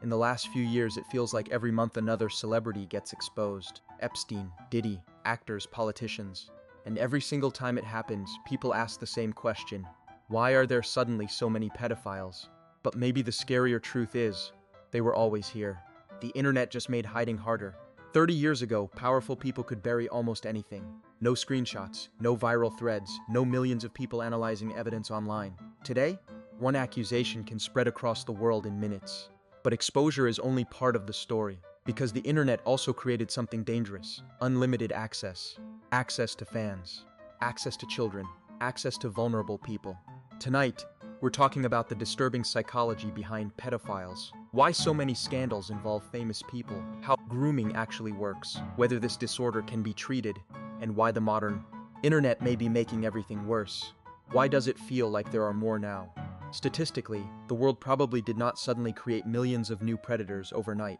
In the last few years, it feels like every month another celebrity gets exposed. Epstein, Diddy, actors, politicians. And every single time it happens, people ask the same question. Why are there suddenly so many pedophiles? But maybe the scarier truth is, they were always here. The internet just made hiding harder. 30 years ago, powerful people could bury almost anything. No screenshots, no viral threads, no millions of people analyzing evidence online. Today, one accusation can spread across the world in minutes. But exposure is only part of the story, because the internet also created something dangerous. Unlimited access. Access to fans. Access to children. Access to vulnerable people. Tonight, we're talking about the disturbing psychology behind pedophiles, why so many scandals involve famous people, how grooming actually works, whether this disorder can be treated, and why the modern internet may be making everything worse. Why does it feel like there are more now? Statistically, the world probably did not suddenly create millions of new predators overnight.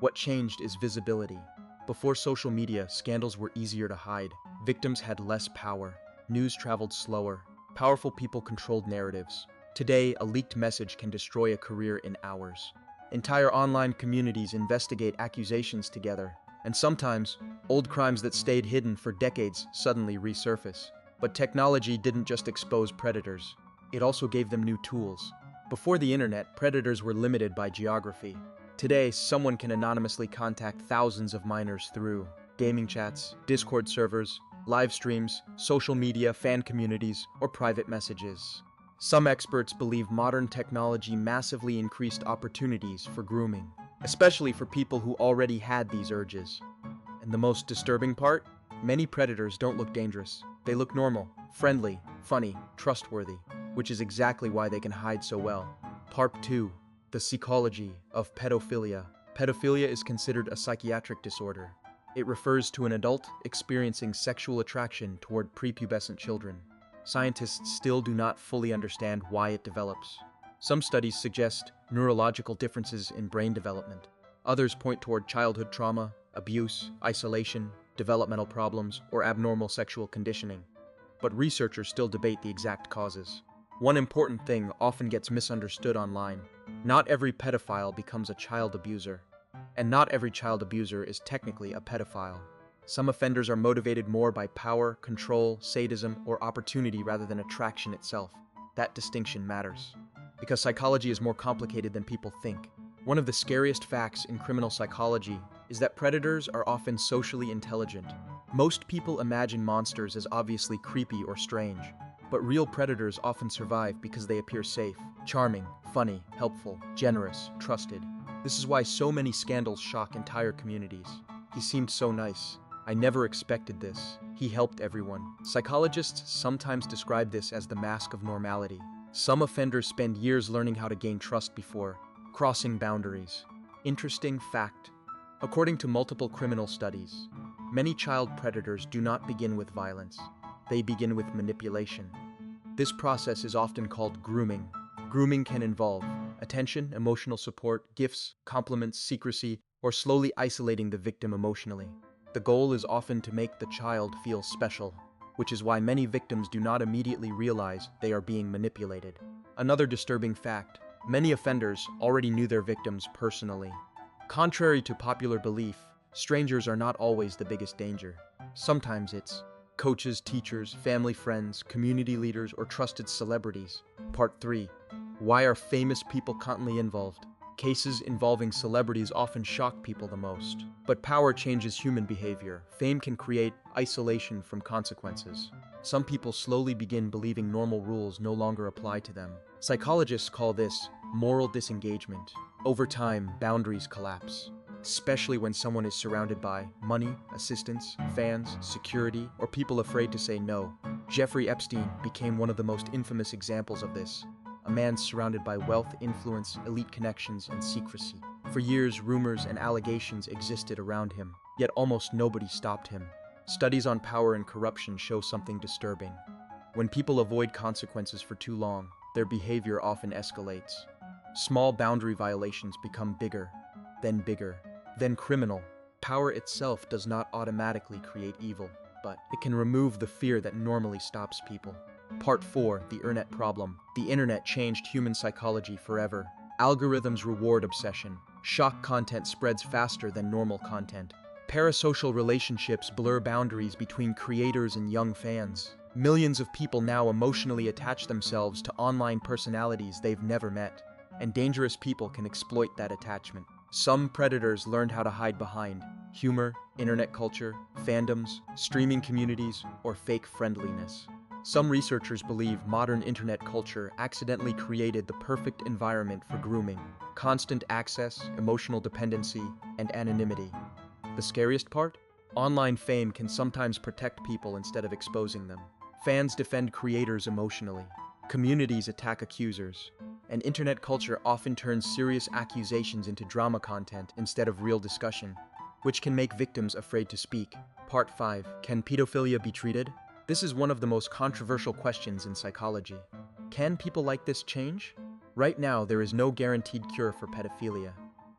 What changed is visibility. Before social media, scandals were easier to hide. Victims had less power. News traveled slower. Powerful people controlled narratives. Today, a leaked message can destroy a career in hours. Entire online communities investigate accusations together, and sometimes, old crimes that stayed hidden for decades suddenly resurface. But technology didn't just expose predators. It also gave them new tools. Before the internet, predators were limited by geography. Today, someone can anonymously contact thousands of minors through gaming chats, Discord servers, live streams, social media, fan communities, or private messages. Some experts believe modern technology massively increased opportunities for grooming, especially for people who already had these urges. And the most disturbing part? Many predators don't look dangerous. They look normal, friendly, funny, trustworthy, which is exactly why they can hide so well. Part 2. The psychology of pedophilia. Pedophilia is considered a psychiatric disorder. It refers to an adult experiencing sexual attraction toward prepubescent children. Scientists still do not fully understand why it develops. Some studies suggest neurological differences in brain development. Others point toward childhood trauma, abuse, isolation, developmental problems, or abnormal sexual conditioning. But researchers still debate the exact causes. One important thing often gets misunderstood online. Not every pedophile becomes a child abuser. And not every child abuser is technically a pedophile. Some offenders are motivated more by power, control, sadism, or opportunity rather than attraction itself. That distinction matters, because psychology is more complicated than people think. One of the scariest facts in criminal psychology is that predators are often socially intelligent. Most people imagine monsters as obviously creepy or strange, but real predators often survive because they appear safe, charming, funny, helpful, generous, trusted. This is why so many scandals shock entire communities. He seemed so nice. I never expected this. He helped everyone. Psychologists sometimes describe this as the mask of normality. Some offenders spend years learning how to gain trust before crossing boundaries. Interesting fact. According to multiple criminal studies, many child predators do not begin with violence. They begin with manipulation. This process is often called grooming. Grooming can involve attention, emotional support, gifts, compliments, secrecy, or slowly isolating the victim emotionally. The goal is often to make the child feel special, which is why many victims do not immediately realize they are being manipulated. Another disturbing fact, many offenders already knew their victims personally. Contrary to popular belief, strangers are not always the biggest danger. Sometimes it's coaches, teachers, family friends, community leaders, or trusted celebrities. Part 3. Why are famous people constantly involved? Cases involving celebrities often shock people the most. But power changes human behavior. Fame can create isolation from consequences. Some people slowly begin believing normal rules no longer apply to them. Psychologists call this moral disengagement. Over time, boundaries collapse, especially when someone is surrounded by money, assistance, fans, security, or people afraid to say no. Jeffrey Epstein became one of the most infamous examples of this. A man surrounded by wealth, influence, elite connections, and secrecy. For years, rumors and allegations existed around him, yet almost nobody stopped him. Studies on power and corruption show something disturbing. When people avoid consequences for too long, their behavior often escalates. Small boundary violations become bigger, then criminal. Power itself does not automatically create evil, but it can remove the fear that normally stops people. Part 4. The Internet Problem. The internet changed human psychology forever. Algorithms reward obsession. Shock content spreads faster than normal content. Parasocial relationships blur boundaries between creators and young fans. Millions of people now emotionally attach themselves to online personalities they've never met, and dangerous people can exploit that attachment. Some predators learned how to hide behind humor, internet culture, fandoms, streaming communities, or fake friendliness. Some researchers believe modern internet culture accidentally created the perfect environment for grooming: constant access, emotional dependency, and anonymity. The scariest part? Online fame can sometimes protect people instead of exposing them. Fans defend creators emotionally. Communities attack accusers. And internet culture often turns serious accusations into drama content instead of real discussion, which can make victims afraid to speak. Part 5. Can pedophilia be treated? This is one of the most controversial questions in psychology. Can people like this change? Right now, there is no guaranteed cure for pedophilia.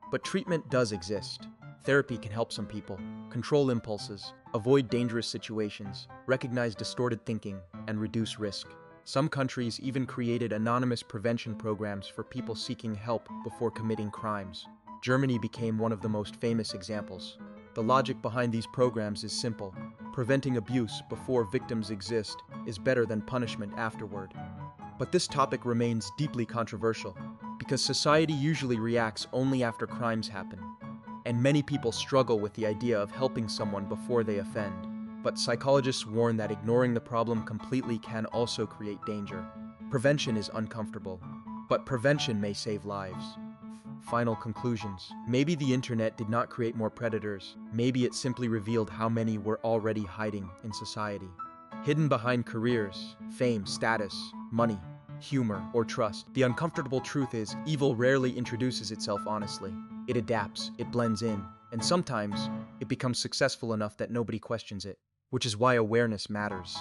But treatment does exist. Therapy can help some people control impulses, avoid dangerous situations, recognize distorted thinking, and reduce risk. Some countries even created anonymous prevention programs for people seeking help before committing crimes. Germany became one of the most famous examples. The logic behind these programs is simple. Preventing abuse before victims exist is better than punishment afterward. But this topic remains deeply controversial because society usually reacts only after crimes happen, and many people struggle with the idea of helping someone before they offend. But psychologists warn that ignoring the problem completely can also create danger. Prevention is uncomfortable, but prevention may save lives. Final conclusions. Maybe the internet did not create more predators. Maybe it simply revealed how many were already hiding in society. Hidden behind careers, fame, status, money, humor, or trust. The uncomfortable truth is, evil rarely introduces itself honestly. It adapts, it blends in, and sometimes it becomes successful enough that nobody questions it. Which is why awareness matters.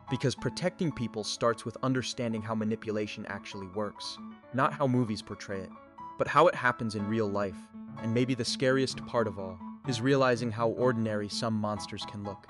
Because protecting people starts with understanding how manipulation actually works, not how movies portray it, but how it happens in real life. And maybe the scariest part of all is realizing how ordinary some monsters can look.